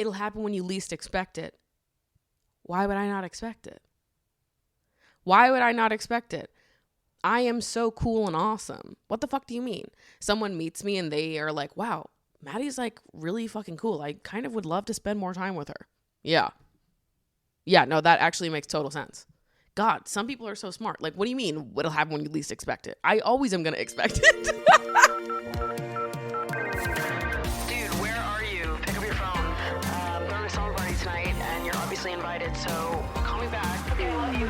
it'll happen when you least expect it. Why would I not expect it? Why would I not expect it? I am so cool and awesome. What the fuck do you mean? Someone meets me and they are like, wow, Maddie's like really fucking cool. I kind of would love to spend more time with her. Yeah. Yeah, no, that actually makes total sense. God, some people are so smart. Like, what do you mean what'll happen when you least expect it? I always am going to expect it. Dude, where are you? Pick up your phone. I'm going to a summer party tonight, and you're obviously invited, so call me back. Okay, I love you.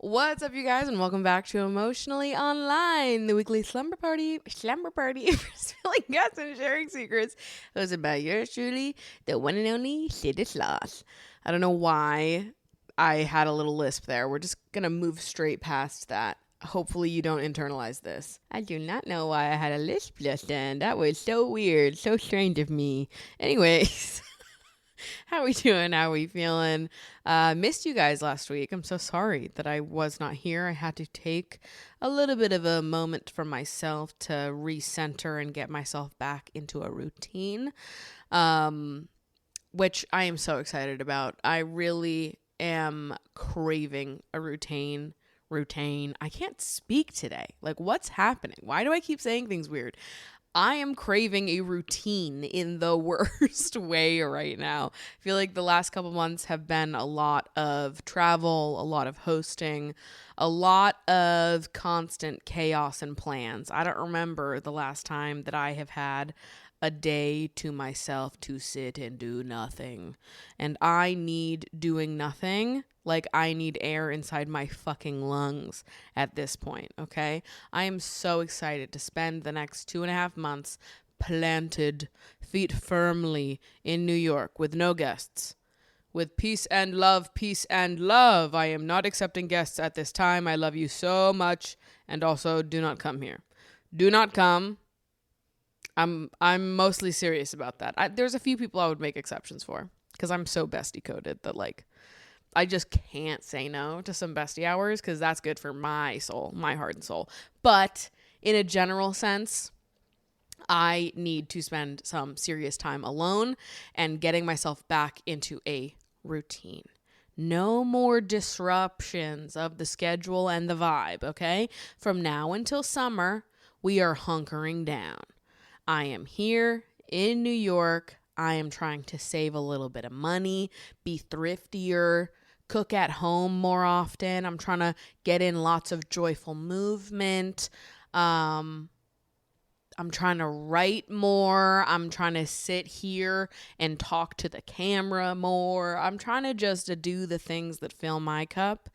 What's up, you guys, and welcome back to Emotionally Online, the weekly slumber party for spilling guts and sharing secrets. Hosted by yours truly, the one and only Sid Sloth. I don't know why I had a little lisp there. We're just gonna move straight past that. Hopefully you don't internalize this. I do not know why I had a lisp just then. That was so weird, so strange of me. Anyways. How we doing? How we feeling? Missed you guys last week. I'm so sorry that I was not here. I had to take a little bit of a moment for myself to recenter and get myself back into a routine, which I am so excited about. I really am craving a routine. I can't speak today. Like, what's happening? Why do I keep saying things weird? I am craving a routine in the worst way right now. I feel like the last couple months have been a lot of travel, a lot of hosting, a lot of constant chaos and plans. I don't remember the last time that I have had a day to myself to sit and do nothing. And I need doing nothing like I need air inside my fucking lungs at this point, okay? I am so excited to spend the next 2.5 months planted, feet firmly in New York with no guests. With peace and love, peace and love. I am not accepting guests at this time. I love you so much. And also, do not come here. Do not come. I'm mostly serious about that. There's a few people I would make exceptions for because I'm so bestie coded that like I just can't say no to some bestie hours because that's good for my soul, my heart and soul. But in a general sense, I need to spend some serious time alone and getting myself back into a routine. No more disruptions of the schedule and the vibe, okay? From now until summer, we are hunkering down. I am here in New York. I am trying to save a little bit of money, be thriftier, cook at home more often. I'm trying to get in lots of joyful movement. I'm trying to write more. I'm trying to sit here and talk to the camera more. I'm trying to just do the things that fill my cup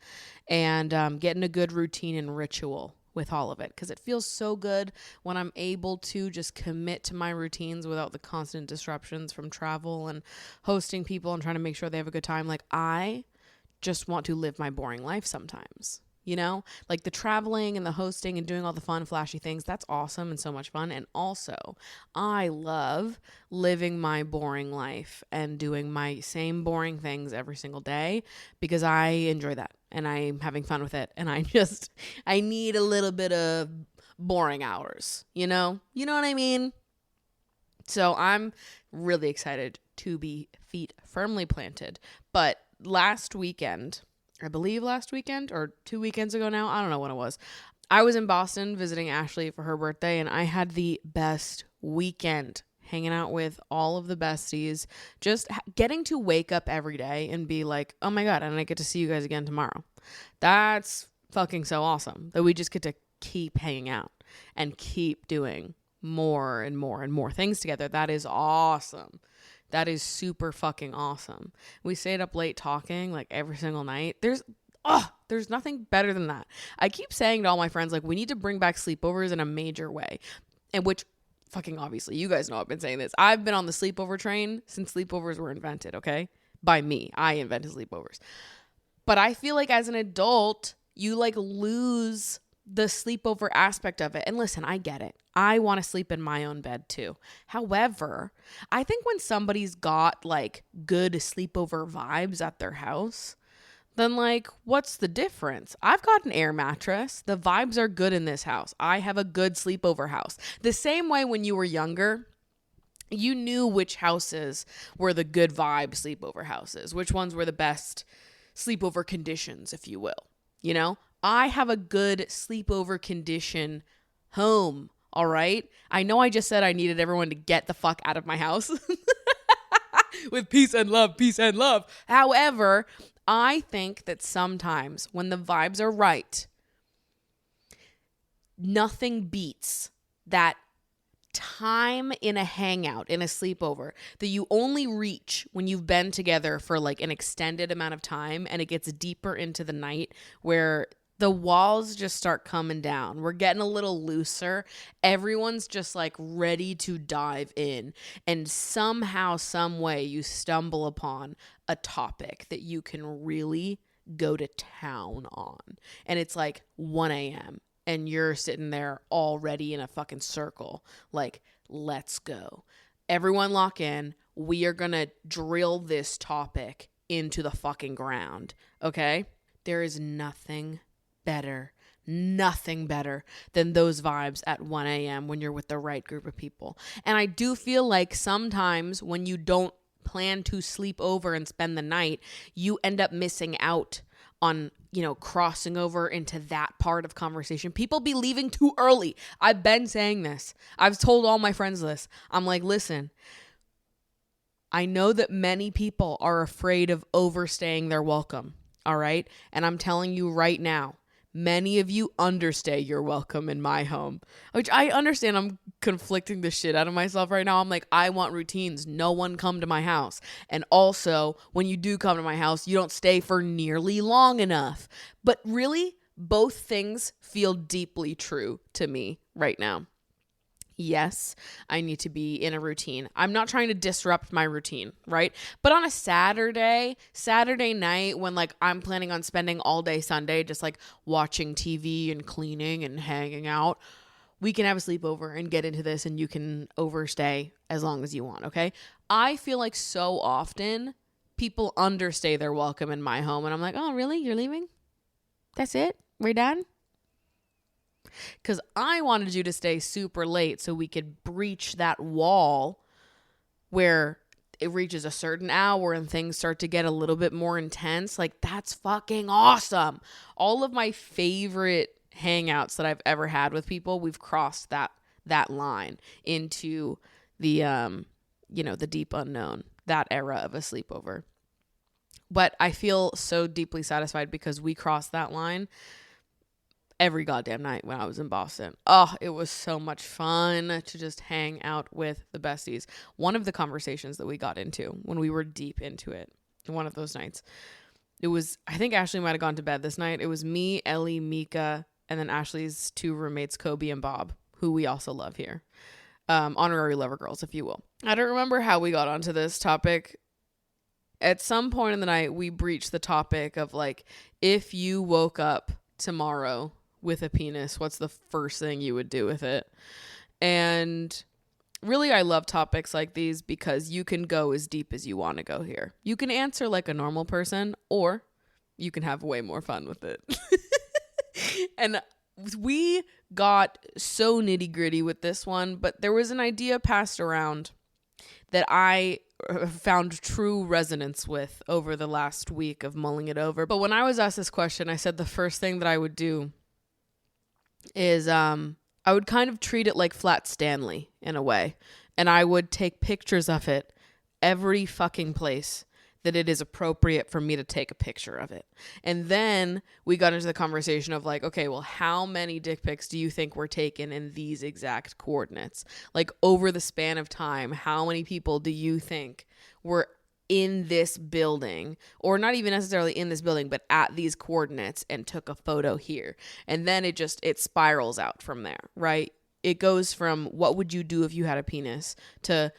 and get in a good routine and ritual with all of it, because it feels so good when I'm able to just commit to my routines without the constant disruptions from travel and hosting people and trying to make sure they have a good time. Like, I just want to live my boring life sometimes, you know, like the traveling and the hosting and doing all the fun, flashy things. That's awesome and so much fun. And also, I love living my boring life and doing my same boring things every single day because I enjoy that and I'm having fun with it. And I need a little bit of boring hours, you know what I mean? So I'm really excited to be feet firmly planted. But last weekend or 2 weekends ago now, I don't know when it was, I was in Boston visiting Ashley for her birthday, and I had the best weekend hanging out with all of the besties, just getting to wake up every day and be like, oh my God, and I get to see you guys again tomorrow. That's fucking so awesome that we just get to keep hanging out and keep doing more and more and more things together. That is awesome. That is super fucking awesome. We stayed up late talking like every single night. There's nothing better than that. I keep saying to all my friends, like, we need to bring back sleepovers in a major way. And which fucking obviously, you guys know I've been saying this. I've been on the sleepover train since sleepovers were invented, okay? By me. I invented sleepovers. But I feel like as an adult, you like lose the sleepover aspect of it. And listen, I get it. I want to sleep in my own bed too. However, I think when somebody's got like good sleepover vibes at their house, then like, what's the difference? I've got an air mattress. The vibes are good in this house. I have a good sleepover house. The same way when you were younger, you knew which houses were the good vibe sleepover houses, which ones were the best sleepover conditions, if you will. You know, I have a good sleepover condition home. All right. I know I just said I needed everyone to get the fuck out of my house with peace and love, peace and love. However, I think that sometimes when the vibes are right, nothing beats that time in a hangout, in a sleepover, that you only reach when you've been together for like an extended amount of time and it gets deeper into the night where the walls just start coming down. We're getting a little looser. Everyone's just like ready to dive in. And somehow, some way, you stumble upon a topic that you can really go to town on. And it's like 1 a.m. and you're sitting there already in a fucking circle. Like, let's go. Everyone lock in. We are going to drill this topic into the fucking ground. Okay? There is nothing better than those vibes at 1 a.m. when you're with the right group of people. And I do feel like sometimes when you don't plan to sleep over and spend the night, you end up missing out on, you know, crossing over into that part of conversation. People be leaving too early. I've been saying this. I've told all my friends this. I'm like, listen, I know that many people are afraid of overstaying their welcome. All right. And I'm telling you right now, many of you understay your welcome in my home, which I understand. I'm conflicting the shit out of myself right now. I'm like, I want routines. No one come to my house. And also, when you do come to my house, you don't stay for nearly long enough. But really, both things feel deeply true to me right now. Yes, I need to be in a routine. I'm not trying to disrupt my routine, right? But on a Saturday night when like I'm planning on spending all day Sunday just like watching TV and cleaning and hanging out, we can have a sleepover and get into this and you can overstay as long as you want, okay? I feel like so often people understay their welcome in my home and I'm like, oh, really? You're leaving? That's it? We're done? Because I wanted you to stay super late so we could breach that wall where it reaches a certain hour and things start to get a little bit more intense. Like, that's fucking awesome. All of my favorite hangouts that I've ever had with people, we've crossed that line into the, the deep unknown, that era of a sleepover. But I feel so deeply satisfied because we crossed that line every goddamn night when I was in Boston. Oh, it was so much fun to just hang out with the besties. One of the conversations that we got into when we were deep into it, one of those nights, it was, I think Ashley might have gone to bed this night. It was me, Ellie, Mika, and then Ashley's two roommates, Kobe and Bob, who we also love here. Honorary lover girls, if you will. I don't remember how we got onto this topic. At some point in the night, we breached the topic of like, if you woke up tomorrow with a penis, what's the first thing you would do with it? And really, I love topics like these because you can go as deep as you want to go here. You can answer like a normal person, or you can have way more fun with it. And we got so nitty gritty with this one, but there was an idea passed around that I found true resonance with over the last week of mulling it over. But when I was asked this question, I said the first thing that I would do is I would kind of treat it like Flat Stanley in a way. And I would take pictures of it every fucking place that it is appropriate for me to take a picture of it. And then we got into the conversation of like, okay, well, how many dick pics do you think were taken in these exact coordinates? Like over the span of time, how many people do you think were in this building, or not even necessarily in this building, but at these coordinates and took a photo here? And then it spirals out from there, right? It goes from what would you do if you had a penis to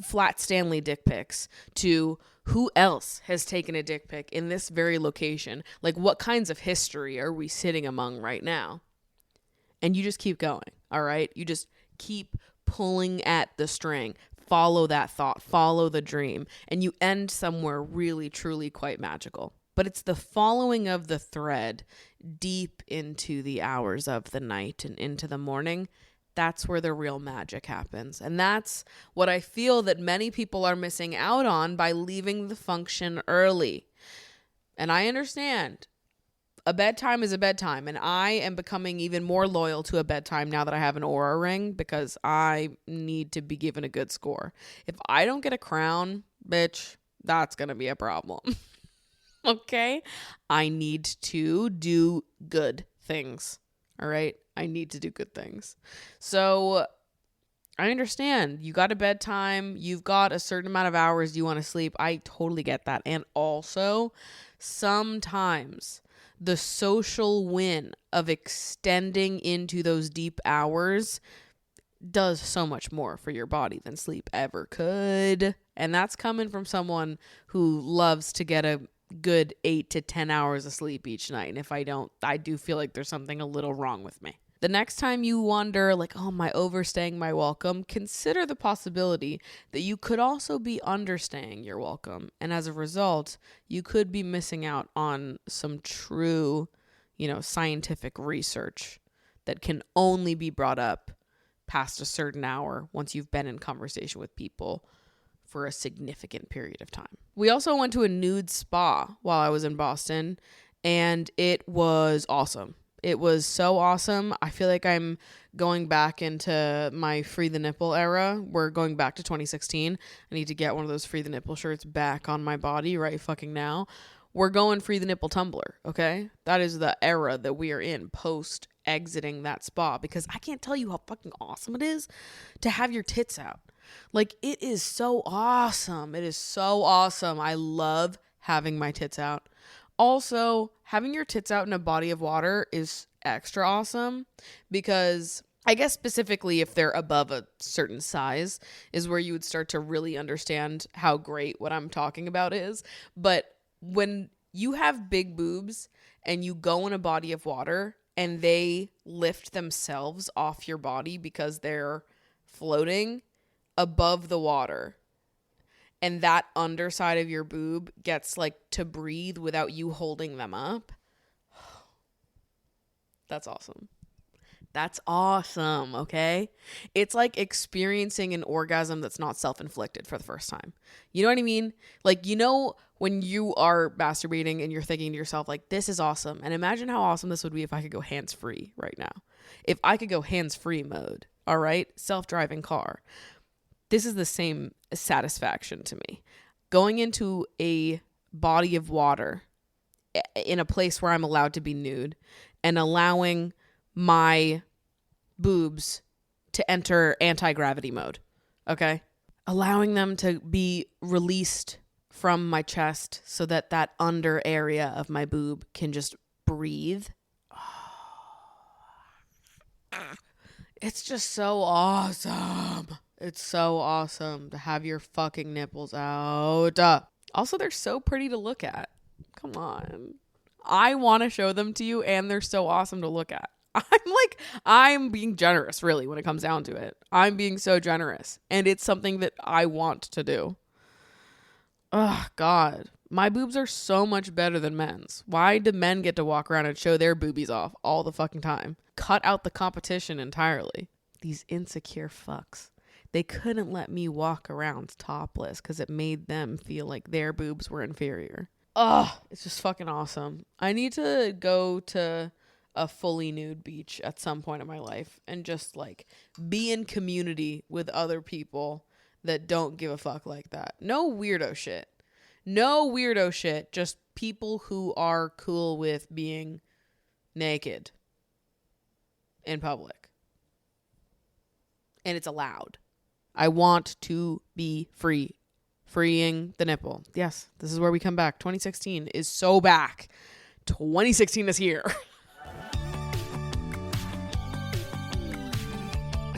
Flat Stanley dick pics to who else has taken a dick pic in this very location? Like, what kinds of history are we sitting among right now? And you just keep going, all right? You just keep pulling at the string. Follow that thought, follow the dream, and you end somewhere really, truly quite magical. but it's the following of the thread deep into the hours of the night and into the morning. That's where the real magic happens. And that's what I feel that many people are missing out on by leaving the function early. And I understand a bedtime is a bedtime, and I am becoming even more loyal to a bedtime now that I have an Aura ring, because I need to be given a good score. If I don't get a crown, bitch, that's going to be a problem. Okay? I need to do good things. All right? I need to do good things. So I understand. You got a bedtime. You've got a certain amount of hours you want to sleep. I totally get that. And also, sometimes the social win of extending into those deep hours does so much more for your body than sleep ever could. And that's coming from someone who loves to get a good 8 to 10 hours of sleep each night. And if I don't, I do feel like there's something a little wrong with me. The next time you wonder, like, oh, am I overstaying my welcome? Consider the possibility that you could also be understaying your welcome. And as a result, you could be missing out on some true, scientific research that can only be brought up past a certain hour once you've been in conversation with people for a significant period of time. We also went to a nude spa while I was in Boston, and it was awesome. It was so awesome. I feel like I'm going back into my Free the Nipple era. We're going back to 2016. I need to get one of those Free the Nipple shirts back on my body right fucking now. We're going Free the Nipple Tumblr, okay? That is the era that we are in post exiting that spa, because I can't tell you how fucking awesome it is to have your tits out. Like, it is so awesome. It is so awesome. I love having my tits out. Also, having your tits out in a body of water is extra awesome, because I guess specifically if they're above a certain size is where you would start to really understand how great what I'm talking about is. But when you have big boobs and you go in a body of water and they lift themselves off your body because they're floating above the water, and that underside of your boob gets like to breathe without you holding them up. That's awesome. That's awesome, okay? It's like experiencing an orgasm that's not self-inflicted for the first time. You know what I mean? Like, when you are masturbating and you're thinking to yourself, like, this is awesome. And imagine how awesome this would be if I could go hands-free right now. If I could go hands-free mode, all right? Self-driving car. This is the same satisfaction to me. Going into a body of water in a place where I'm allowed to be nude and allowing my boobs to enter anti-gravity mode, okay? Allowing them to be released from my chest so that that under area of my boob can just breathe. It's just so awesome. It's so awesome to have your fucking nipples out. Also, they're so pretty to look at. Come on. I want to show them to you, and they're so awesome to look at. I'm being generous, really, when it comes down to it. I'm being so generous, and it's something that I want to do. Oh, God. My boobs are so much better than men's. Why do men get to walk around and show their boobies off all the fucking time? Cut out the competition entirely. These insecure fucks. They couldn't let me walk around topless because it made them feel like their boobs were inferior. Oh, it's just fucking awesome. I need to go to a fully nude beach at some point in my life and just like be in community with other people that don't give a fuck like that. No weirdo shit. No weirdo shit. Just people who are cool with being naked in public. And it's allowed. I want to be free. Freeing the nipple. Yes, this is where we come back. 2016 is so back. 2016 is here.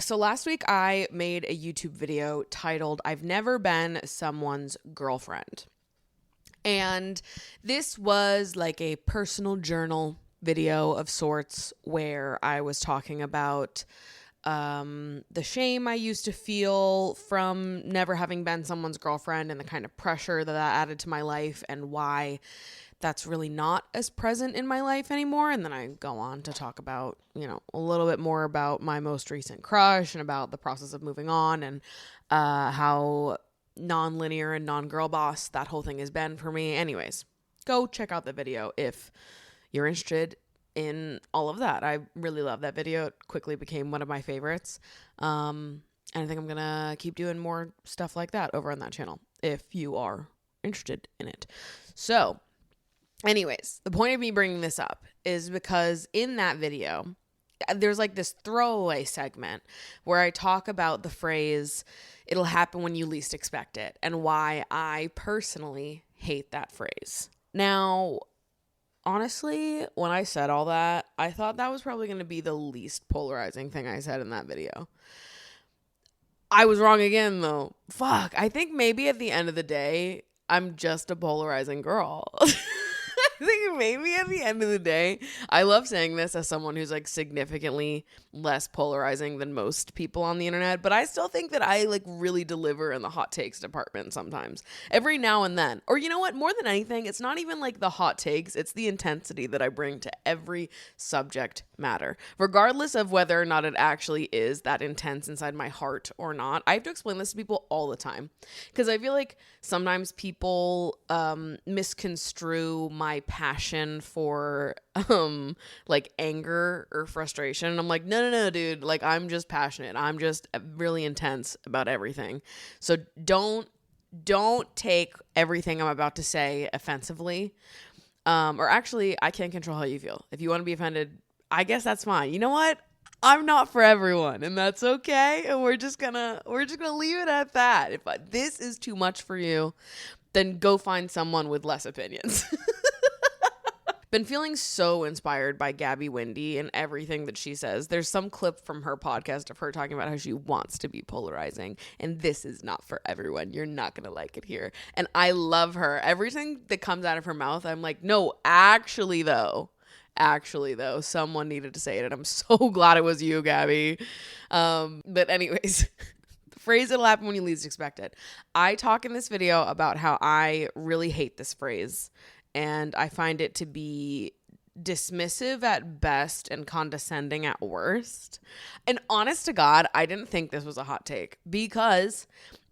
So last week I made a YouTube video titled, I've Never Been Someone's Girlfriend. And this was like a personal journal video of sorts where I was talking about the shame I used to feel from never having been someone's girlfriend and the kind of pressure that added to my life, and why that's really not as present in my life anymore. And then I go on to talk about, a little bit more about my most recent crush and about the process of moving on and how non-linear and non-girl boss that whole thing has been for me. Anyways, go check out the video if you're interested in all of that. I really love that video. It quickly became one of my favorites. And I think I'm going to keep doing more stuff like that over on that channel if you are interested in it. So anyways, the point of me bringing this up is because in that video, there's like this throwaway segment where I talk about the phrase, it'll happen when you least expect it, and why I personally hate that phrase. Now, honestly, when I said all that, I thought that was probably going to be the least polarizing thing I said in that video. I was wrong again, though. Fuck. I think maybe at the end of the day, I'm just a polarizing girl. I think maybe at the end of the day, I love saying this as someone who's like significantly less polarizing than most people on the internet, but I still think that I like really deliver in the hot takes department sometimes, every now and then. Or you know what, more than anything, it's not even like the hot takes, it's the intensity that I bring to every subject matter, regardless of whether or not it actually is that intense inside my heart or not. I have to explain this to people all the time because I feel like sometimes people misconstrue my passion for like anger or frustration. And I'm like, no, dude, like I'm just passionate. I'm just really intense about everything. So don't take everything I'm about to say offensively. Or actually, I can't control how you feel. If you want to be offended, I guess that's fine. You know what? I'm not for everyone, and that's okay. And we're just gonna leave it at that. If this is too much for you, then go find someone with less opinions. Been feeling so inspired by Gabby Windy and everything that she says. There's some clip from her podcast of her talking about how she wants to be polarizing, and this is not for everyone. You're not going to like it here. And I love her. Everything that comes out of her mouth, I'm like, no, actually though, someone needed to say it, and I'm so glad it was you, Gabby. But anyways, the phrase, it'll happen when you least expect it. I talk in this video about how I really hate this phrase. And I find it to be dismissive at best and condescending at worst. And honest to God, I didn't think this was a hot take because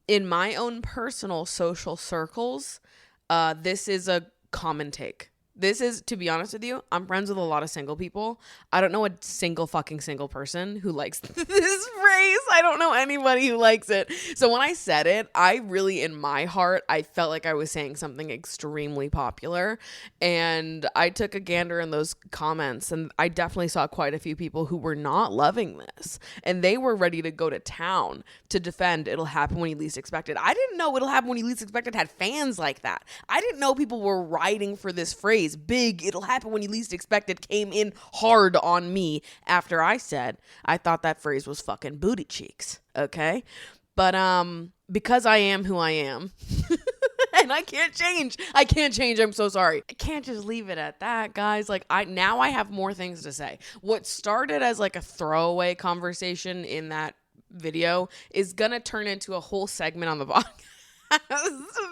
in my own personal social circles, this is a common take. This is, to be honest with you, I'm friends with a lot of single people. I don't know a single person who likes this phrase. I don't know anybody who likes it. So when I said it, I really, in my heart, I felt like I was saying something extremely popular. And I took a gander in those comments, and I definitely saw quite a few people who were not loving this. And they were ready to go to town to defend it'll happen when you least expect it. I didn't know it'll happen when you least expect it had fans like that. I didn't know people were writing for this phrase. Big, it'll happen when you least expect it, came in hard on me after I said I thought that phrase was fucking booty cheeks. Okay. But because I am who I am and I can't change. I'm so sorry. I can't just leave it at that, guys. Like now I have more things to say. What started as like a throwaway conversation in that video is gonna turn into a whole segment on the podcast.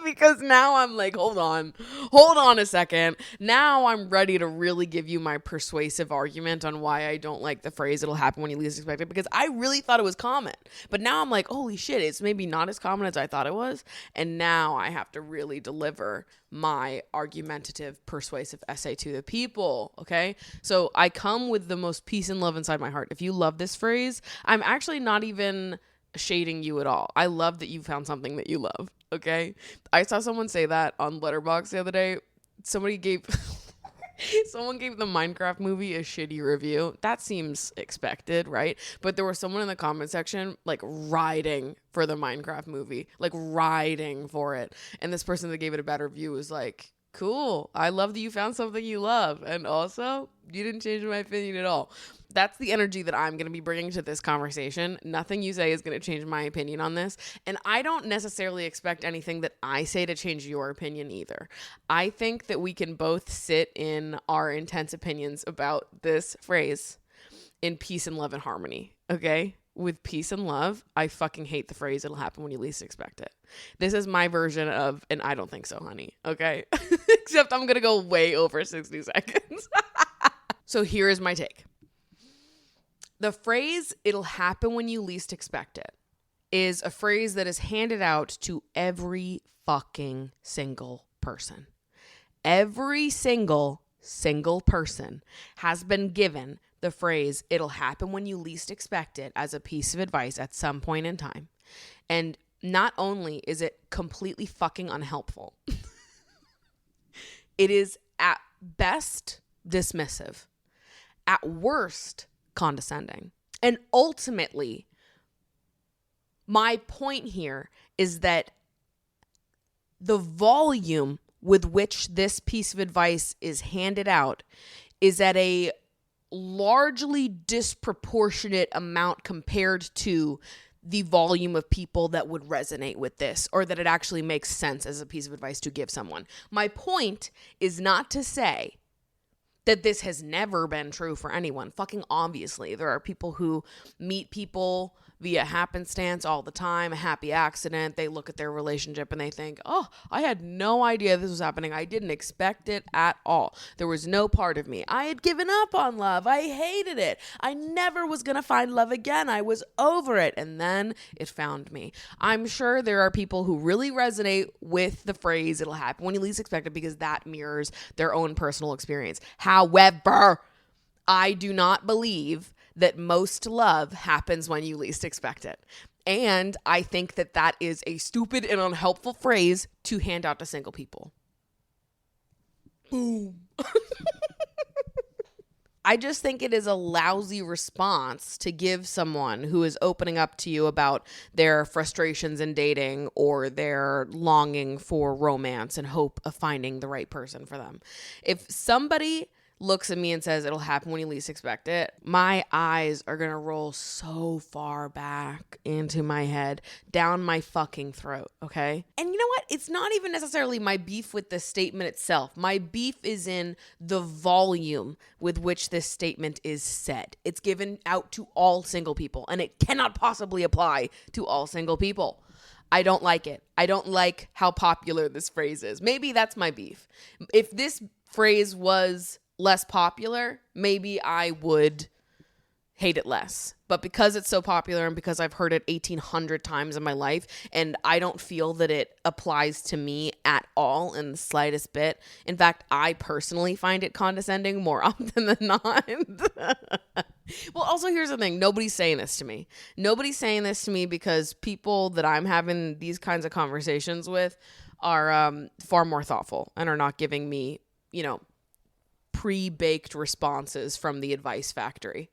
Because now I'm like, hold on a second. Now I'm ready to really give you my persuasive argument on why I don't like the phrase it'll happen when you least expect it, because I really thought it was common. But now I'm like, holy shit, it's maybe not as common as I thought it was. And now I have to really deliver my argumentative, persuasive essay to the people. Okay. So I come with the most peace and love inside my heart. If you love this phrase, I'm actually not even shading you at all. I love that you found something that you love. Okay. I saw someone say that on Letterboxd the other day. Someone gave the Minecraft movie a shitty review. That seems expected, right? But there was someone in the comment section like riding for the Minecraft movie, like riding for it. And this person that gave it a bad review was like, cool. I love that you found something you love. And also, you didn't change my opinion at all. That's the energy that I'm going to be bringing to this conversation. Nothing you say is going to change my opinion on this. And I don't necessarily expect anything that I say to change your opinion either. I think that we can both sit in our intense opinions about this phrase in peace and love and harmony. Okay? with peace and love, I fucking hate the phrase, it'll happen when you least expect it. This is my version of, and I don't think so, honey. Okay. Except I'm going to go way over 60 seconds. So here is my take. The phrase, it'll happen when you least expect it, is a phrase that is handed out to every fucking single person. Every single person has been given the phrase, it'll happen when you least expect it, as a piece of advice at some point in time. And not only is it completely fucking unhelpful, it is at best dismissive, at worst condescending. And ultimately, my point here is that the volume with which this piece of advice is handed out is at a largely disproportionate amount compared to the volume of people that would resonate with this, or that it actually makes sense as a piece of advice to give someone. My point is not to say that this has never been true for anyone. Fucking obviously, there are people who meet people via happenstance all the time, a happy accident. They look at their relationship and they think, oh, I had no idea this was happening. I didn't expect it at all. There was no part of me. I had given up on love. I hated it. I never was going to find love again. I was over it. And then it found me. I'm sure there are people who really resonate with the phrase, it'll happen when you least expect it, because that mirrors their own personal experience. However, I do not believe that most love happens when you least expect it. And I think that that is a stupid and unhelpful phrase to hand out to single people. Boom. I just think it is a lousy response to give someone who is opening up to you about their frustrations in dating or their longing for romance and hope of finding the right person for them. If somebody looks at me and says, it'll happen when you least expect it, my eyes are going to roll so far back into my head, down my fucking throat, okay? And you know what? It's not even necessarily my beef with the statement itself. My beef is in the volume with which this statement is said. It's given out to all single people, and it cannot possibly apply to all single people. I don't like it. I don't like how popular this phrase is. Maybe that's my beef. If this phrase was less popular, maybe I would hate it less. But because it's so popular and because I've heard it 1,800 times in my life, and I don't feel that it applies to me at all in the slightest bit. In fact, I personally find it condescending more often than not. Well, also, here's the thing. Nobody's saying this to me. Nobody's saying this to me because people that I'm having these kinds of conversations with are far more thoughtful and are not giving me, pre-baked responses from the advice factory.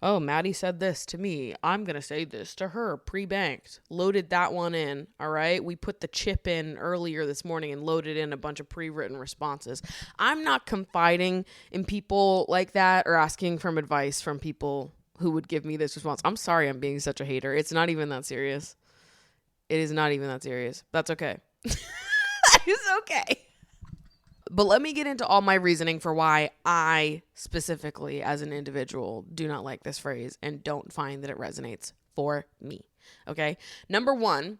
Oh, Maddie said this to me. I'm going to say this to her. Pre-banked. Loaded that one in. All right. We put the chip in earlier this morning and loaded in a bunch of pre-written responses. I'm not confiding in people like that or asking for advice from people who would give me this response. I'm sorry I'm being such a hater. It's not even that serious. It is not even that serious. That's okay. That is okay. But let me get into all my reasoning for why I specifically as an individual do not like this phrase and don't find that it resonates for me. Okay. Number one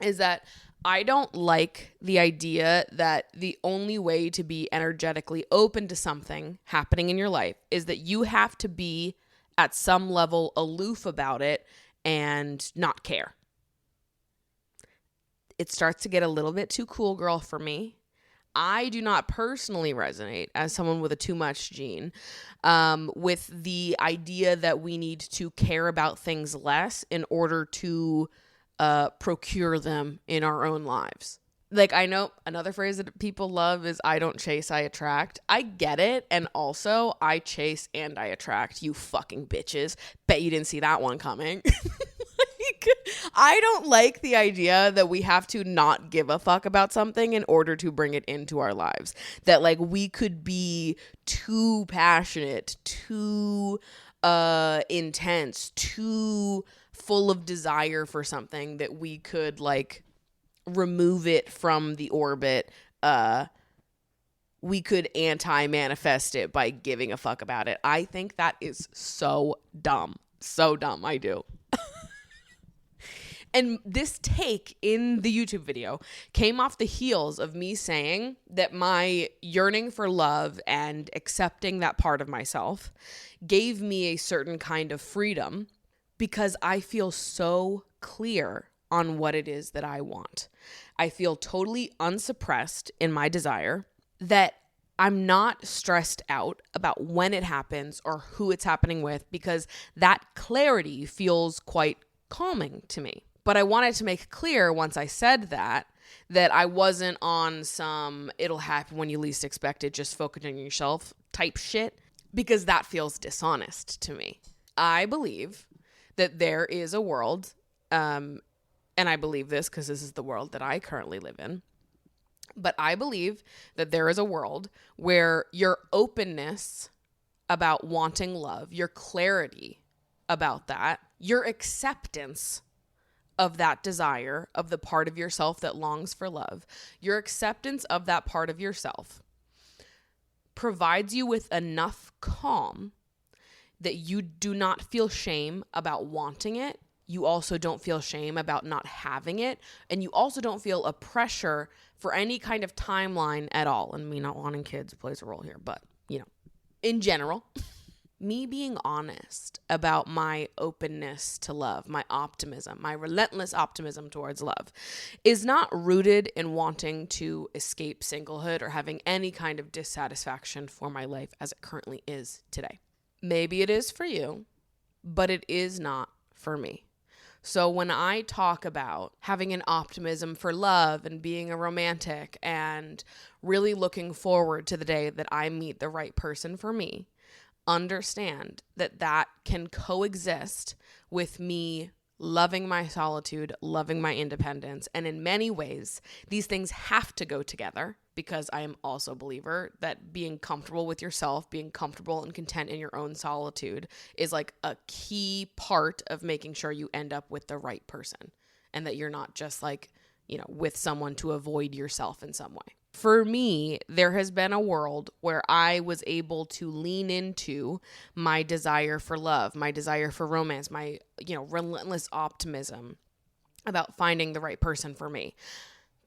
is that I don't like the idea that the only way to be energetically open to something happening in your life is that you have to be at some level aloof about it and not care. It starts to get a little bit too cool girl for me. I do not personally resonate as someone with a too much gene with the idea that we need to care about things less in order to procure them in our own lives. Like, I know another phrase that people love is I don't chase, I attract. I get it. And also, I chase and I attract, you fucking bitches. Bet you didn't see that one coming. I don't like the idea that we have to not give a fuck about something in order to bring it into our lives. That like we could be too passionate, too intense, too full of desire for something that we could like remove it from the orbit. We could anti-manifest it by giving a fuck about it. I think that is so dumb. So dumb. I do. And this take in the YouTube video came off the heels of me saying that my yearning for love and accepting that part of myself gave me a certain kind of freedom because I feel so clear on what it is that I want. I feel totally unsuppressed in my desire, that I'm not stressed out about when it happens or who it's happening with, because that clarity feels quite calming to me. But I wanted to make clear once I said that I wasn't on some it'll happen when you least expect it, just focus on yourself type shit, because that feels dishonest to me. I believe that there is a world, and I believe this because this is the world that I currently live in, but I believe that there is a world where your openness about wanting love, your clarity about that, your acceptance of that desire, of the part of yourself that longs for love, your acceptance of that part of yourself provides you with enough calm that you do not feel shame about wanting it. You also don't feel shame about not having it. And you also don't feel a pressure for any kind of timeline at all. And me not wanting kids plays a role here, but, in general, me being honest about my openness to love, my optimism, my relentless optimism towards love is not rooted in wanting to escape singlehood or having any kind of dissatisfaction for my life as it currently is today. Maybe it is for you, but it is not for me. So when I talk about having an optimism for love and being a romantic and really looking forward to the day that I meet the right person for me, understand that that can coexist with me loving my solitude, loving my independence. And in many ways, these things have to go together, because I am also a believer that being comfortable with yourself, being comfortable and content in your own solitude is like a key part of making sure you end up with the right person, and that you're not just like, with someone to avoid yourself in some way. For me, there has been a world where I was able to lean into my desire for love, my desire for romance, my, relentless optimism about finding the right person for me.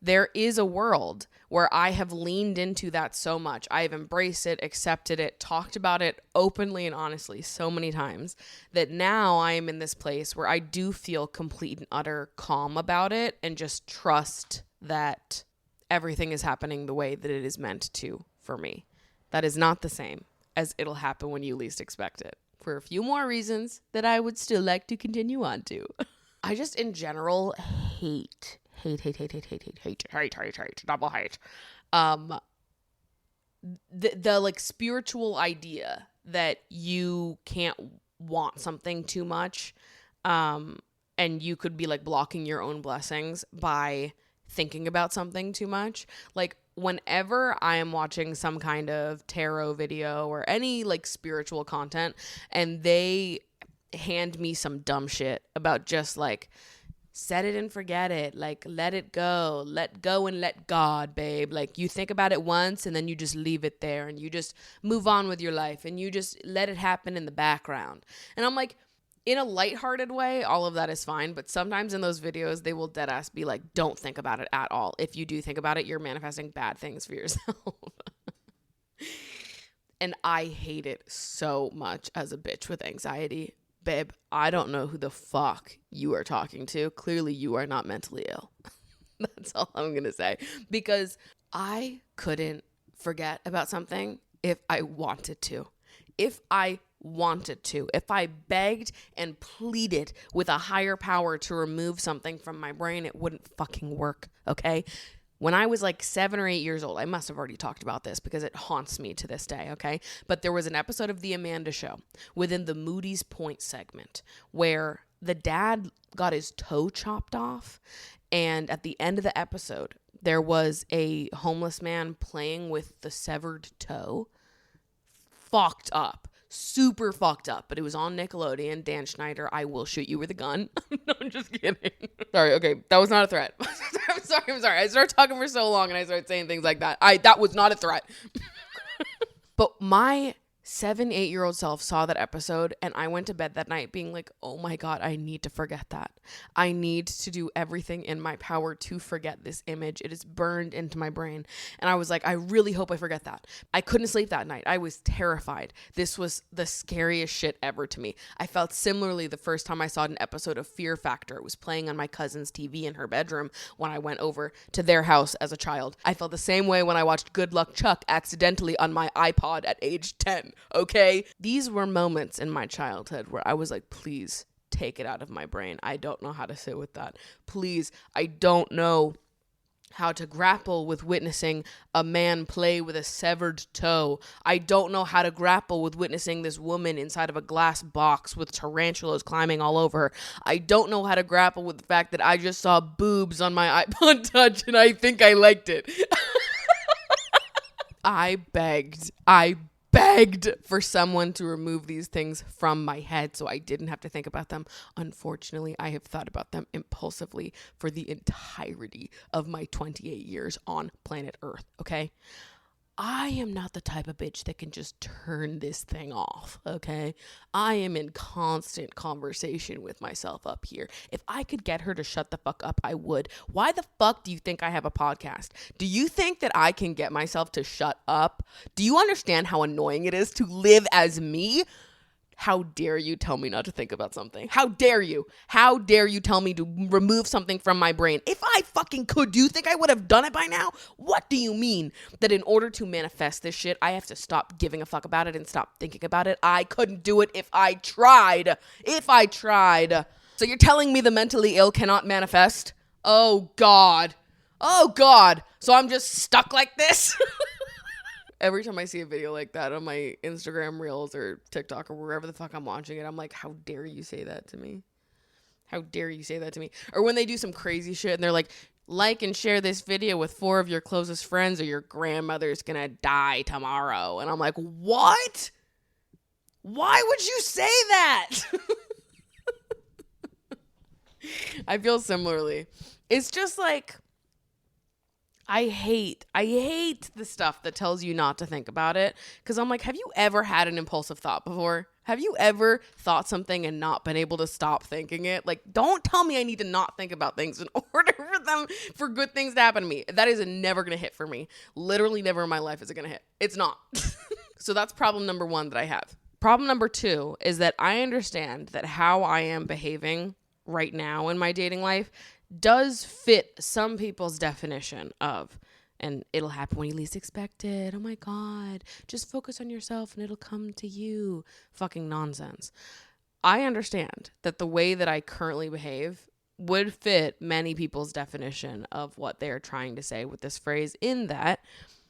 There is a world where I have leaned into that so much. I have embraced it, accepted it, talked about it openly and honestly so many times that now I am in this place where I do feel complete and utter calm about it and just trust that everything is happening the way that it is meant to for me. That is not the same as it'll happen when you least expect it, for a few more reasons that I would still like to continue on to. I just in general hate, double hate. The like spiritual idea that you can't want something too much, and you could be like blocking your own blessings by thinking about something too much. Like whenever I am watching some kind of tarot video or any like spiritual content and they hand me some dumb shit about just like set it and forget it, like let it go, let go and let God, babe. Like you think about it once and then you just leave it there and you just move on with your life and you just let it happen in the background. And I'm like, in a lighthearted way, all of that is fine. But sometimes in those videos, they will deadass be like, don't think about it at all. If you do think about it, you're manifesting bad things for yourself. And I hate it so much as a bitch with anxiety. Babe, I don't know who the fuck you are talking to. Clearly, you are not mentally ill. That's all I'm going to say. Because I couldn't forget about something if I wanted to. If I wanted to. If I begged and pleaded with a higher power to remove something from my brain, it wouldn't fucking work, okay? When I was like 7 or 8 years old, I must have already talked about this because it haunts me to this day, okay? But there was an episode of The Amanda Show within the Moody's Point segment where the dad got his toe chopped off, and at the end of the episode, there was a homeless man playing with the severed toe. Fucked up. Super fucked up, but it was on Nickelodeon. Dan Schneider, I will shoot you with a gun. No, I'm just kidding. Sorry, okay, that was not a threat. I'm sorry. I started talking for so long and I started saying things like that. That was not a threat. But my 7, 8-year-old self saw that episode, and I went to bed that night being like, oh my God, I need to forget that. I need to do everything in my power to forget this image. It is burned into my brain. And I was like, I really hope I forget that. I couldn't sleep that night. I was terrified. This was the scariest shit ever to me. I felt similarly the first time I saw an episode of Fear Factor. It was playing on my cousin's TV in her bedroom when I went over to their house as a child. I felt the same way when I watched Good Luck Chuck accidentally on my iPod at age 10, okay? These were moments in my childhood where I was like, please take it out of my brain. I don't know how to sit with that. Please, I don't know how to grapple with witnessing a man play with a severed toe. I don't know how to grapple with witnessing this woman inside of a glass box with tarantulas climbing all over her. I don't know how to grapple with the fact that I just saw boobs on my iPod Touch and I think I liked it. I begged for someone to remove these things from my head so I didn't have to think about them. Unfortunately, I have thought about them impulsively for the entirety of my 28 years on planet Earth, okay? I am not the type of bitch that can just turn this thing off, okay? I am in constant conversation with myself up here. If I could get her to shut the fuck up, I would. Why the fuck do you think I have a podcast? Do you think that I can get myself to shut up? Do you understand how annoying it is to live as me? How dare you tell me not to think about something? How dare you? How dare you tell me to remove something from my brain? If I fucking could, do you think I would have done it by now? What do you mean? That in order to manifest this shit, I have to stop giving a fuck about it and stop thinking about it? I couldn't do it if I tried. So you're telling me the mentally ill cannot manifest? Oh God. So I'm just stuck like this? Every time I see a video like that on my Instagram Reels or TikTok or wherever the fuck I'm watching it, I'm like, how dare you say that to me? How dare you say that to me? Or when they do some crazy shit and they're like and share this video with 4 of your closest friends or your grandmother's gonna die tomorrow. And I'm like, what? Why would you say that? I feel similarly. It's just like, I hate the stuff that tells you not to think about it. Because I'm like, have you ever had an impulsive thought before? Have you ever thought something and not been able to stop thinking it? Like, don't tell me I need to not think about things in order for good things to happen to me. That is never going to hit for me. Literally never in my life is it going to hit. It's not. So that's problem number 1 that I have. Problem number 2 is that I understand that how I am behaving right now in my dating life does fit some people's definition of, and it'll happen when you least expect it. Oh my God, just focus on yourself and it'll come to you. Fucking nonsense. I understand that the way that I currently behave would fit many people's definition of what they are trying to say with this phrase, in that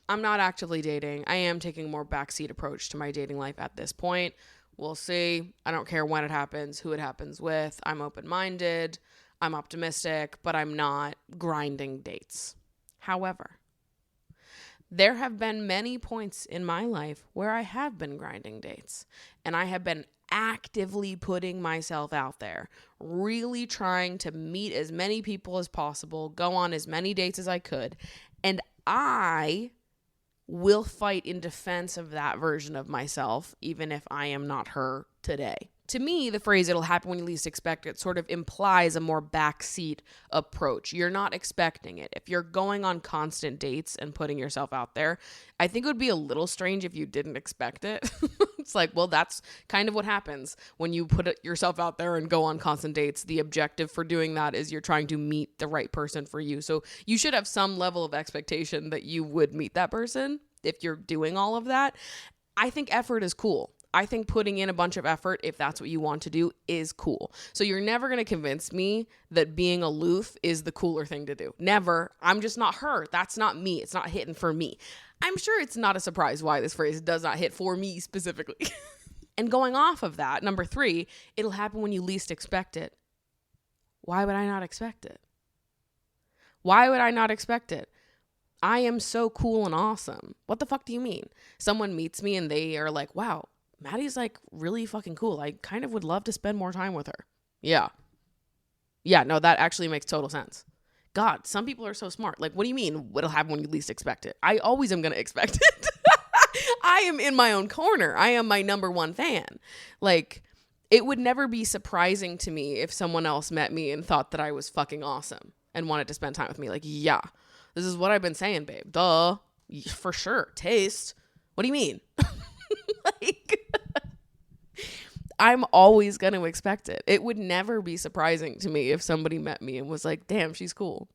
I'm not actively dating. I am taking a more backseat approach to my dating life at this point. We'll see. I don't care when it happens, who it happens with. I'm open-minded. I'm optimistic, but I'm not grinding dates. However, there have been many points in my life where I have been grinding dates, and I have been actively putting myself out there, really trying to meet as many people as possible, go on as many dates as I could, and I will fight in defense of that version of myself, even if I am not her today. To me, the phrase "it'll happen when you least expect it" sort of implies a more backseat approach. You're not expecting it. If you're going on constant dates and putting yourself out there, I think it would be a little strange if you didn't expect it. It's like, well, that's kind of what happens when you put yourself out there and go on constant dates. The objective for doing that is you're trying to meet the right person for you. So you should have some level of expectation that you would meet that person if you're doing all of that. I think effort is cool. I think putting in a bunch of effort, if that's what you want to do, is cool. So you're never going to convince me that being aloof is the cooler thing to do. Never. I'm just not her. That's not me. It's not hitting for me. I'm sure it's not a surprise why this phrase does not hit for me specifically. And going off of that, number 3, it'll happen when you least expect it. Why would I not expect it? Why would I not expect it? I am so cool and awesome. What the fuck do you mean? Someone meets me and they are like, wow, Maddie's like really fucking cool. I kind of would love to spend more time with her. Yeah, no, that actually makes total sense. God, some people are so smart. Like, what do you mean what'll happen when you least expect it? I always am going to expect it. I am in my own corner. I am my number one fan. Like, it would never be surprising to me if someone else met me and thought that I was fucking awesome and wanted to spend time with me. Like, yeah, this is what I've been saying, babe. Duh. For sure. Taste. What do you mean? Like, I'm always going to expect it. It would never be surprising to me if somebody met me and was like, damn, she's cool.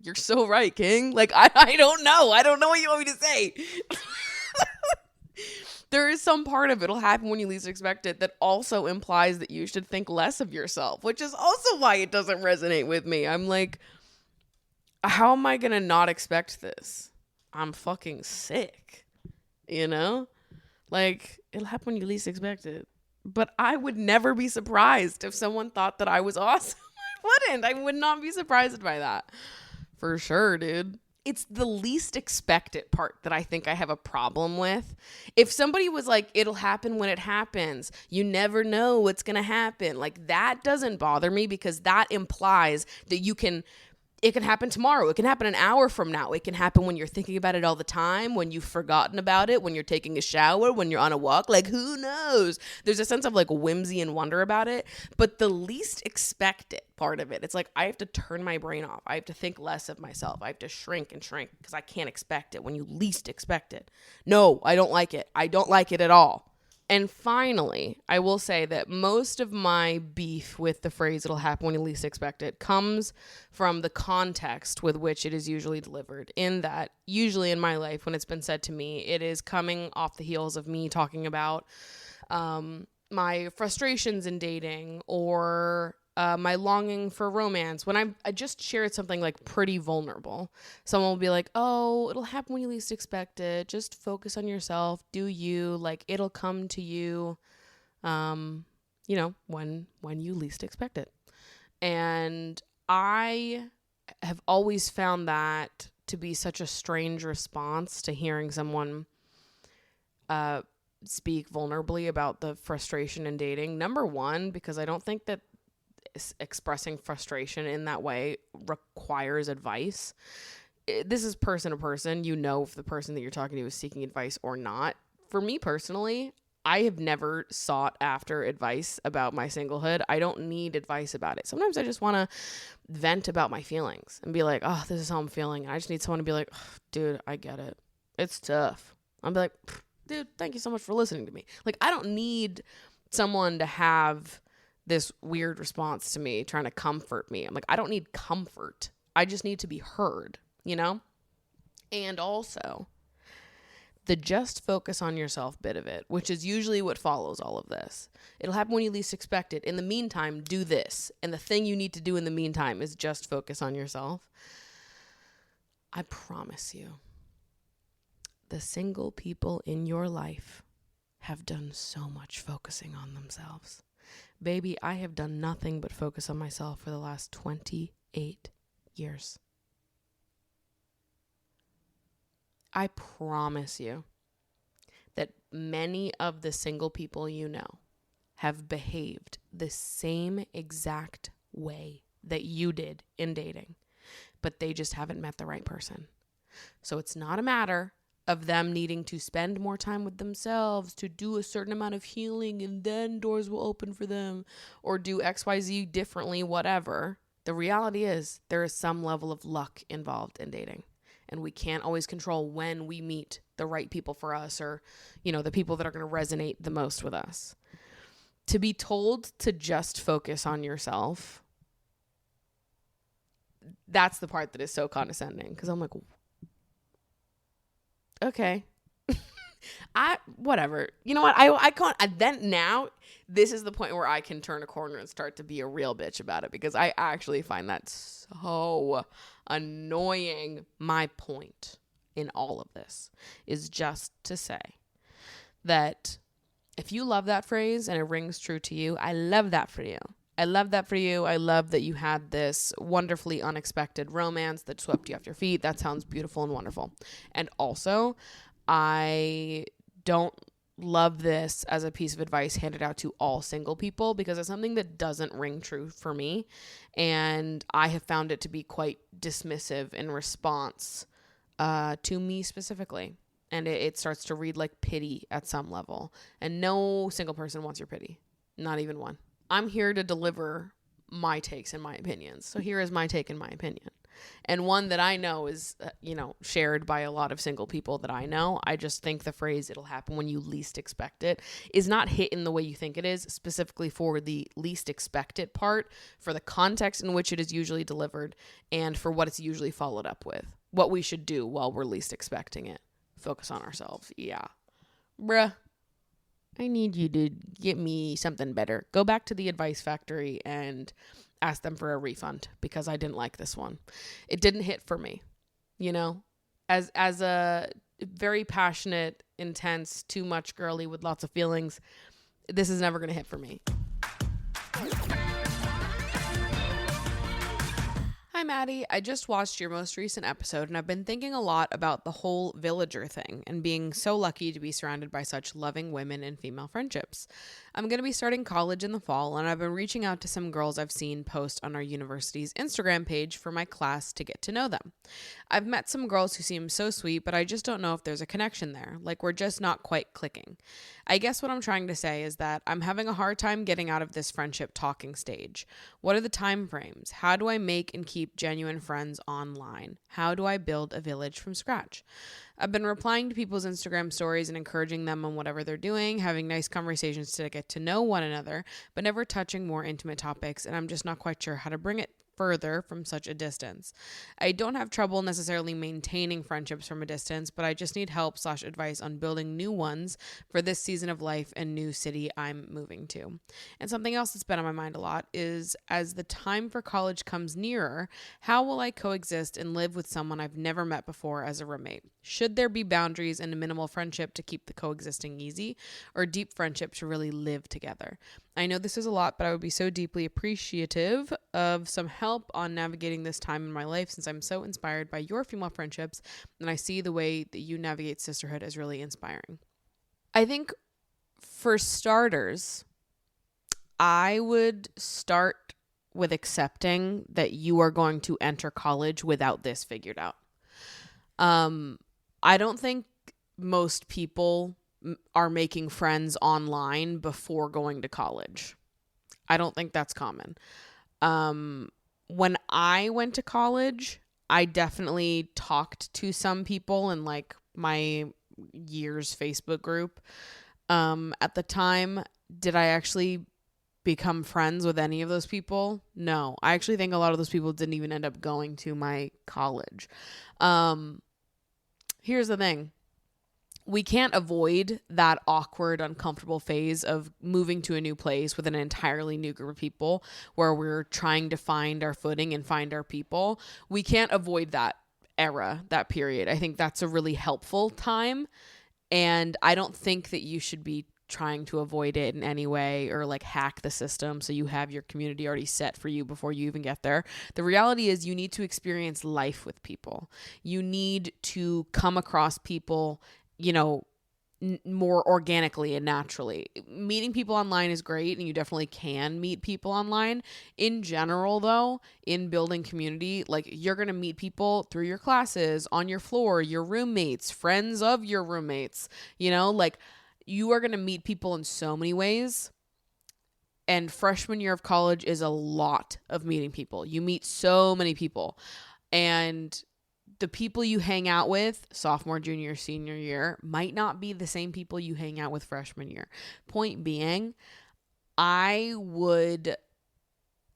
You're so right, King. Like, I don't know. I don't know what you want me to say. There is some part of it'll happen when you least expect it that also implies that you should think less of yourself, which is also why it doesn't resonate with me. I'm like, how am I going to not expect this? I'm fucking sick, you know? Like, it'll happen when you least expect it. But I would never be surprised if someone thought that I was awesome. I would not be surprised by that. For sure, dude. It's the least expected part that I think I have a problem with. If somebody was like, it'll happen when it happens, you never know what's going to happen. Like, that doesn't bother me because that implies that it can happen tomorrow. It can happen an hour from now. It can happen when you're thinking about it all the time, when you've forgotten about it, when you're taking a shower, when you're on a walk. Like, who knows? There's a sense of like whimsy and wonder about it. But the least expected part of it, it's like I have to turn my brain off. I have to think less of myself. I have to shrink because I can't expect it when you least expect it. No, I don't like it. I don't like it at all. And finally, I will say that most of my beef with the phrase "it'll happen when you least expect it" comes from the context with which it is usually delivered. In that, usually in my life, when it's been said to me, it is coming off the heels of me talking about my frustrations in dating or my longing for romance. When I just shared something like pretty vulnerable, someone will be like, oh, it'll happen when you least expect it. Just focus on yourself. Do you. Like, it'll come to you, when you least expect it. And I have always found that to be such a strange response to hearing someone speak vulnerably about the frustration in dating. Number one, because I don't think that expressing frustration in that way requires advice. This is person to person. You know if the person that you're talking to is seeking advice or not. For me personally, I have never sought after advice about my singlehood. I don't need advice about it. Sometimes I just want to vent about my feelings and be like, oh, this is how I'm feeling. And I just need someone to be like, oh, dude, I get it. It's tough. I'll be like, dude, thank you so much for listening to me. Like, I don't need someone to have this weird response to me trying to comfort me. I'm like, I don't need comfort. I just need to be heard, you know? And also, the just focus on yourself bit of it, which is usually what follows all of this. It'll happen when you least expect it. In the meantime, do this. And the thing you need to do in the meantime is just focus on yourself. I promise you, the single people in your life have done so much focusing on themselves. Baby, I have done nothing but focus on myself for the last 28 years. I promise you that many of the single people you know have behaved the same exact way that you did in dating, but they just haven't met the right person. So it's not a matter of them needing to spend more time with themselves to do a certain amount of healing and then doors will open for them, or do XYZ differently, whatever. The reality is there is some level of luck involved in dating, and we can't always control when we meet the right people for us, or, the people that are going to resonate the most with us. To be told to just focus on yourself, that's the part that is so condescending, because I'm like, okay. Whatever. You know what? I can't. Then now, this is the point where I can turn a corner and start to be a real bitch about it, because I actually find that so annoying. My point in all of this is just to say that if you love that phrase and it rings true to you, I love that for you. I love that for you. I love that you had this wonderfully unexpected romance that swept you off your feet. That sounds beautiful and wonderful. And also, I don't love this as a piece of advice handed out to all single people, because it's something that doesn't ring true for me. And I have found it to be quite dismissive in response to me specifically. and it starts to read like pity at some level. And no single person wants your pity. Not even one. I'm here to deliver my takes and my opinions. So here is my take and my opinion. And one that I know is, shared by a lot of single people that I know. I just think the phrase "it'll happen when you least expect it" is not hit in the way you think it is, specifically for the least expected part, for the context in which it is usually delivered, and for what it's usually followed up with. What we should do while we're least expecting it. Focus on ourselves. Yeah. Bruh. I need you to get me something better. Go back to the advice factory and ask them for a refund because I didn't like this one. It didn't hit for me, as a very passionate, intense, too much girly with lots of feelings. This is never going to hit for me. Hi, Maddie. I just watched your most recent episode, and I've been thinking a lot about the whole villager thing and being so lucky to be surrounded by such loving women and female friendships. I'm going to be starting college in the fall, and I've been reaching out to some girls I've seen post on our university's Instagram page for my class to get to know them. I've met some girls who seem so sweet, but I just don't know if there's a connection there. Like, we're just not quite clicking. I guess what I'm trying to say is that I'm having a hard time getting out of this friendship talking stage. What are the time frames? How do I make and keep genuine friends online? How do I build a village from scratch? I've been replying to people's Instagram stories and encouraging them on whatever they're doing, having nice conversations to get to know one another, but never touching more intimate topics, and I'm just not quite sure how to bring it further from such a distance. I don't have trouble necessarily maintaining friendships from a distance, but I just need help/advice on building new ones for this season of life and new city I'm moving to. And something else that's been on my mind a lot is, as the time for college comes nearer, how will I coexist and live with someone I've never met before as a roommate? Should there be boundaries and a minimal friendship to keep the coexisting easy, or deep friendship to really live together? I know this is a lot, but I would be so deeply appreciative of some help on navigating this time in my life, since I'm so inspired by your female friendships, and I see the way that you navigate sisterhood as really inspiring. I think for starters, I would start with accepting that you are going to enter college without this figured out. I don't think most people are making friends online before going to college. I don't think that's common. When I went to college, I definitely talked to some people in like my year's Facebook group. At the time, did I actually become friends with any of those people? No. I actually think a lot of those people didn't even end up going to my college. Here's the thing. We can't avoid that awkward, uncomfortable phase of moving to a new place with an entirely new group of people where we're trying to find our footing and find our people. We can't avoid that era, that period. I think that's a really helpful time. And I don't think that you should be trying to avoid it in any way or like hack the system so you have your community already set for you before you even get there. The reality is you need to experience life with people. You need to come across people, more organically and naturally. Meeting people online is great, and you definitely can meet people online. In general, though, in building community, like, you're going to meet people through your classes, on your floor, your roommates, friends of your roommates, like, you are going to meet people in so many ways. And freshman year of college is a lot of meeting people. You meet so many people. And the people you hang out with sophomore, junior, senior year might not be the same people you hang out with freshman year. Point being, I would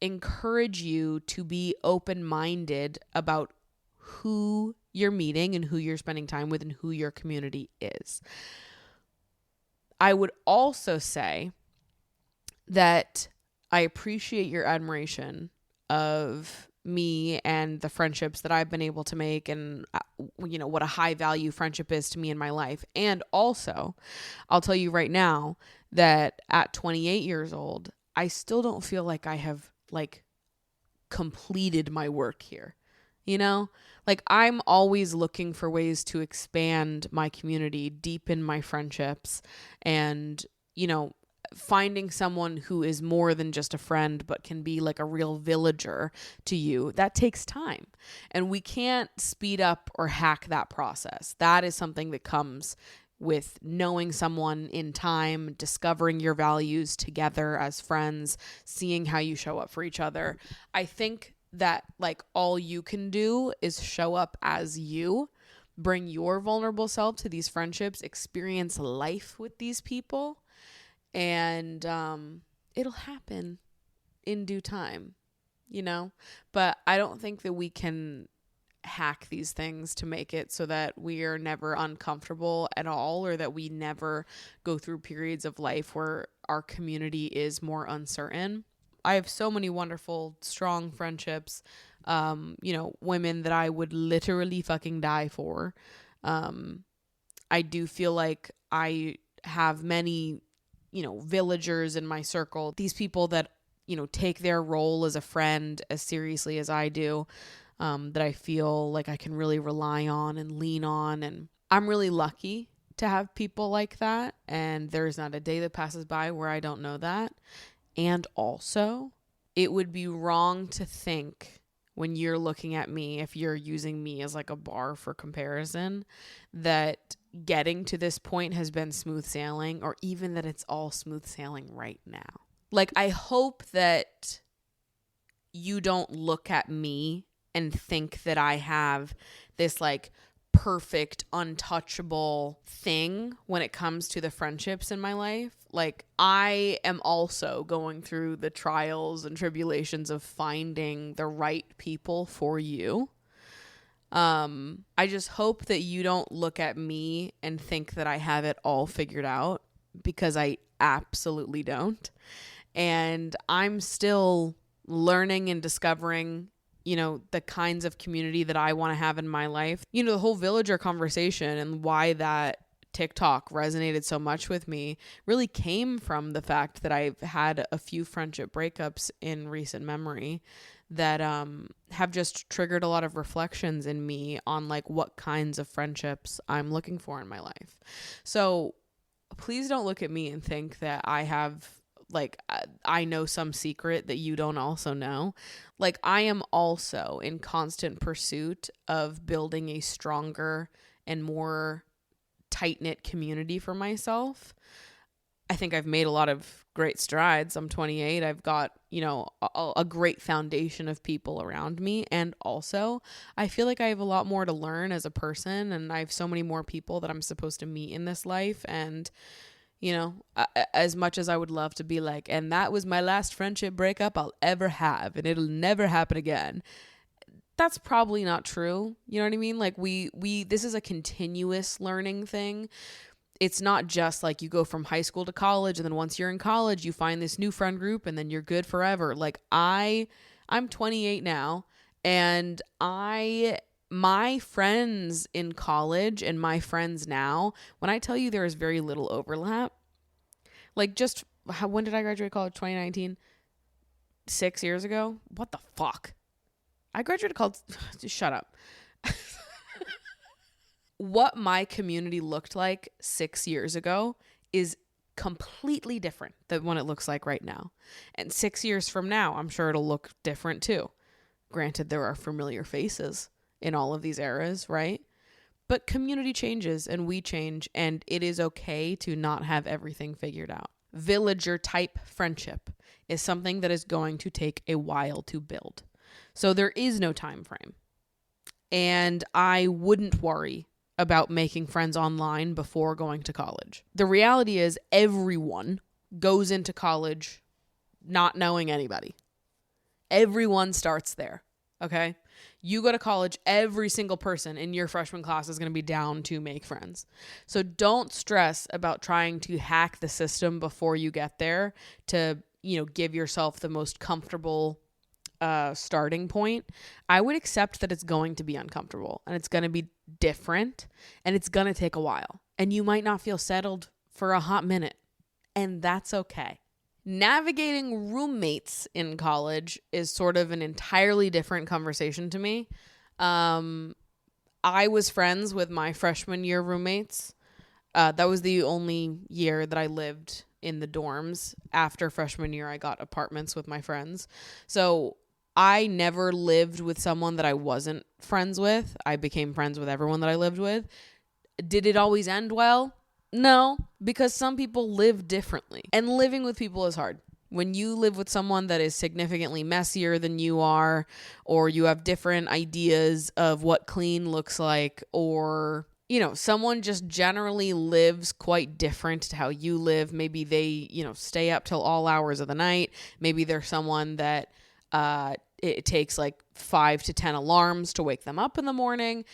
encourage you to be open-minded about who you're meeting and who you're spending time with and who your community is. I would also say that I appreciate your admiration of me and the friendships that I've been able to make, and what a high value friendship is to me in my life. And also, I'll tell you right now that at 28 years old, I still don't feel like I have completed my work here. I'm always looking for ways to expand my community, deepen my friendships, and finding someone who is more than just a friend but can be like a real villager to you, that takes time. And we can't speed up or hack that process. That is something that comes with knowing someone in time, discovering your values together as friends, seeing how you show up for each other. I think that like all you can do is show up as you, bring your vulnerable self to these friendships, experience life with these people, and it'll happen in due time, you know? But I don't think that we can hack these things to make it so that we are never uncomfortable at all, or that we never go through periods of life where our community is more uncertain. I have so many wonderful, strong friendships, women that I would literally fucking die for. I do feel like I have many, villagers in my circle, these people that, take their role as a friend as seriously as I do, that I feel like I can really rely on and lean on. And I'm really lucky to have people like that. And there's not a day that passes by where I don't know that. And also, it would be wrong to think when you're looking at me, if you're using me as like a bar for comparison, that getting to this point has been smooth sailing, or even that it's all smooth sailing right now. Like, I hope that you don't look at me and think that I have this like perfect, untouchable thing when it comes to the friendships in my life. Like, I am also going through the trials and tribulations of finding the right people for you. I just hope that you don't look at me and think that I have it all figured out, because I absolutely don't. And I'm still learning and discovering, the kinds of community that I want to have in my life. The whole villager conversation and why that TikTok resonated so much with me really came from the fact that I've had a few friendship breakups in recent memory that have just triggered a lot of reflections in me on like what kinds of friendships I'm looking for in my life. So please don't look at me and think that I have like I know some secret that you don't also know. Like, I am also in constant pursuit of building a stronger and more tight-knit community for myself. I think I've made a lot of great strides. I'm 28. I've got, a great foundation of people around me. And also, I feel like I have a lot more to learn as a person, and I have so many more people that I'm supposed to meet in this life. And as much as I would love to be like, and that was my last friendship breakup I'll ever have, and it'll never happen again. That's probably not true. You know what I mean? Like, this is a continuous learning thing. It's not just like you go from high school to college, and then once you're in college, you find this new friend group, and then you're good forever. Like, I'm 28 now, and my friends in college and my friends now, when I tell you there is very little overlap, like, just when did I graduate college? 2019? 6 years ago? What the fuck? I graduated college. Just shut up. What my community looked like 6 years ago is completely different than what it looks like right now. And 6 years from now, I'm sure it'll look different too. Granted, there are familiar faces in all of these eras, right? But community changes and we change, and it is okay to not have everything figured out. Villager type friendship is something that is going to take a while to build. So there is no time frame. And I wouldn't worry about making friends online before going to college. The reality is everyone goes into college not knowing anybody. Everyone starts there, okay? You go to college, every single person in your freshman class is going to be down to make friends. So don't stress about trying to hack the system before you get there to, give yourself the most comfortable starting point. I would accept that it's going to be uncomfortable and it's going to be different and it's going to take a while. And you might not feel settled for a hot minute, and that's okay. Navigating roommates in college is sort of an entirely different conversation to me. I was friends with my freshman year roommates. That was the only year that I lived in the dorms. After freshman year, I got apartments with my friends. So I never lived with someone that I wasn't friends with. I became friends with everyone that I lived with. Did it always end well? No, because some people live differently. And living with people is hard. When you live with someone that is significantly messier than you are, or you have different ideas of what clean looks like, or, you know, someone just generally lives quite different to how you live. Maybe they, you know, stay up till all hours of the night. Maybe they're someone that it takes like 5 to 10 alarms to wake them up in the morning.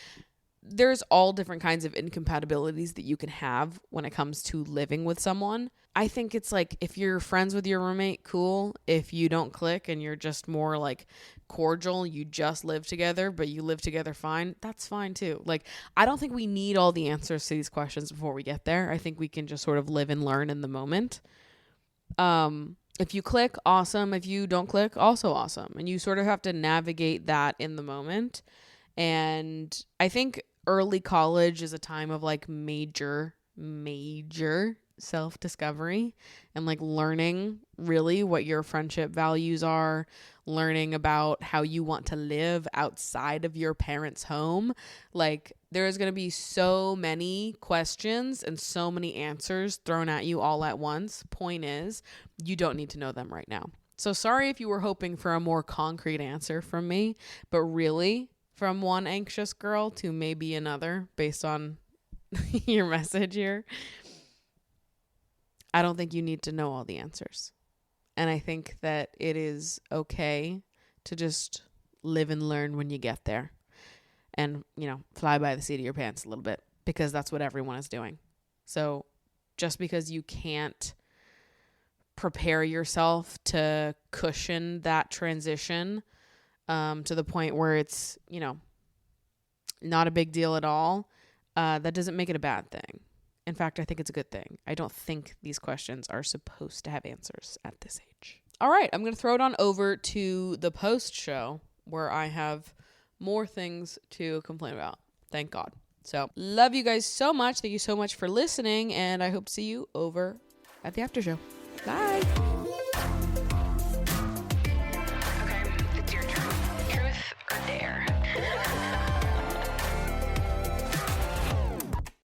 There's all different kinds of incompatibilities that you can have when it comes to living with someone. I think it's like, if you're friends with your roommate, cool. If you don't click and you're just more like cordial, you just live together, but you live together fine, that's fine too. Like, I don't think we need all the answers to these questions before we get there. I think we can just sort of live and learn in the moment. If you click, awesome. If you don't click, also awesome. And you sort of have to navigate that in the moment. And I think early college is a time of like major self-discovery and like learning really what your friendship values are, learning about how you want to live outside of your parents' home. Like, there's going to be so many questions and so many answers thrown at you all at once. Point is, you don't need to know them right now. So sorry if you were hoping for a more concrete answer from me, but really, from one anxious girl to maybe another based on your message here, I don't think you need to know all the answers. And I think that it is okay to just live and learn when you get there. And, you know, fly by the seat of your pants a little bit, because that's what everyone is doing. So just because you can't prepare yourself to cushion that transition to the point where it's, you know, not a big deal at all, that doesn't make it a bad thing. In fact, I think it's a good thing. I don't think these questions are supposed to have answers at this age. All right, I'm going to throw it on over to the post show, where I have more things to complain about. Thank God. So, love you guys so much. Thank you so much for listening, and I hope to see you over at the after show. Bye.